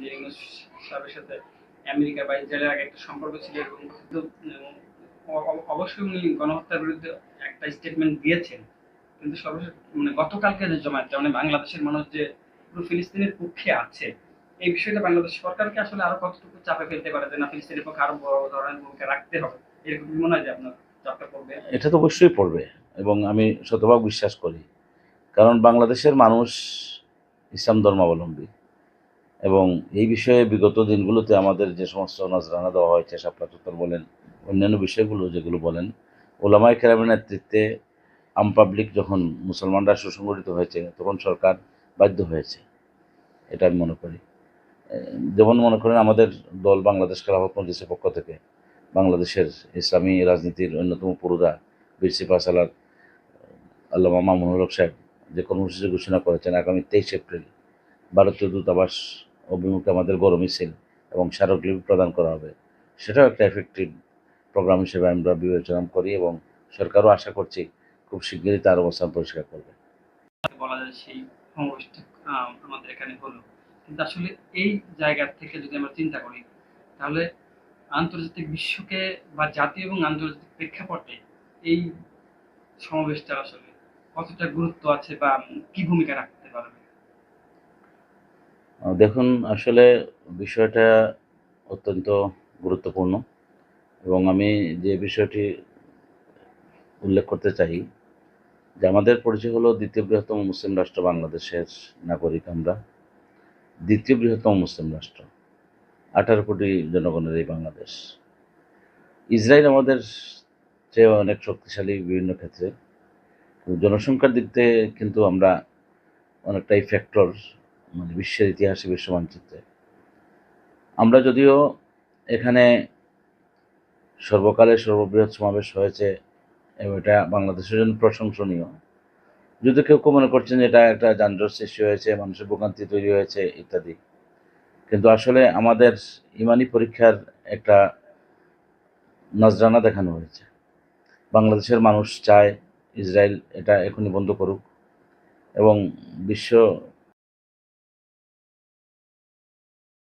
যে ইউনূস সাহেবের সাথে আমেরিকা বা ইসরায়েলের আগে একটা সম্পর্ক ছিল এবং কিন্তু অবশ্যই উনি গণহত্যার বিরুদ্ধে একটা স্টেটমেন্ট দিয়েছেন। কিন্তু সর্বশেষ মানে গতকালকে যে জমায়েতটা মানে বাংলাদেশের মানুষ যে পুরো ফিলিস্তিনের পক্ষে আছে, এই বিষয়টা বাংলাদেশ সরকারকে আসলে আরো কতটুকু চাপে ফেলতে পারে যে না ফিলিস্তিনের পক্ষে আরো বড় ধরনের ভূমিকা রাখতে হবে? এরকম কি মনে হয় যে আপনার চাপটা পড়বে? এটা তো অবশ্যই পড়বে এবং আমি শতভাগ বিশ্বাস করি। কারণ বাংলাদেশের মানুষ ইসলাম ধর্মাবলম্বী এবং এই বিষয়ে বিগত দিনগুলোতে আমাদের যে সমস্ত নজরানা দেওয়া হয়েছে, শাপলা চত্বর বলেন, অন্যান্য বিষয়গুলো যেগুলো বলেন, ওলামায়ে কেরামের নেতৃত্বে আম পাবলিক যখন মুসলমানরা সুসংগঠিত হয়েছে তখন সরকার বাধ্য হয়েছে, এটা আমি মনে করি। যেমন মনে করেন আমাদের দল বাংলাদেশ খেলাফত মজলিসের পক্ষ থেকে বাংলাদেশের ইসলামী রাজনীতির অন্যতম পুরোধা বীর সিপাহ সালার আল্লামা মামুনুল হক সাহেব যে কর্মসূচি ঘোষণা করেছেন আগামী 23 এপ্রিল ভারতীয় দূতাবাস অভিমুখে আমাদের গরম মিছিল এবং স্মারকলিপি প্রদান করা হবে, সেটাও একটা এফেক্টিভ প্রোগ্রাম হিসেবে আমরা বিবেচনা করি এবং সরকারও আশা করছি খুব শিগগিরই তার অবস্থান পরিষ্কার করবে। বলা যায় সেই সমাবেশটা আমাদের এখানে হলো। কিন্তু আসলে এই জায়গা থেকে যদি আমরা চিন্তা করি তাহলে আন্তর্জাতিক বিশ্বকে বা জাতীয় এবং আন্তর্জাতিক প্রেক্ষাপটে এই সমাবেশটার আসলে কতটা গুরুত্ব আছে বা কি ভূমিকা রাখতে পারবে? দেখুন, আসলে বিষয়টা অত্যন্ত গুরুত্বপূর্ণ এবং আমি যে বিষয়টি উল্লেখ করতে চাই যে আমাদের পরিচয় হলো দ্বিতীয় বৃহত্তম মুসলিম রাষ্ট্র বাংলাদেশের নাগরিক আমরা। দ্বিতীয় বৃহত্তম মুসলিম রাষ্ট্র, 18 কোটি জনগণের এই বাংলাদেশ। ইসরায়েল আমাদের চেয়ে অনেক শক্তিশালী বিভিন্ন ক্ষেত্রে, জনসংখ্যার দিক থেকে কিন্তু আমরা অনেকটাই ফ্যাক্টর, মানে বিশ্বের ইতিহাসে, বিশ্ব মানচিত্রে। আমরা যদিও এখানে সর্বকালের সর্ববৃহৎ সমাবেশ হয়েছে এবং এটা বাংলাদেশের জন্য প্রশংসনীয়, যদি কেউ কেউ মনে করছেন যে এটা একটা যানজট সৃষ্টি হয়েছে, মানুষের ভোগান্তি তৈরি হয়েছে ইত্যাদি, কিন্তু আসলে আমাদের ইমানি পরীক্ষার একটা নজরানা দেখানো হয়েছে। বাংলাদেশের মানুষ চায় ইসরায়েল এটা এখনই বন্ধ করুক এবং বিশ্ব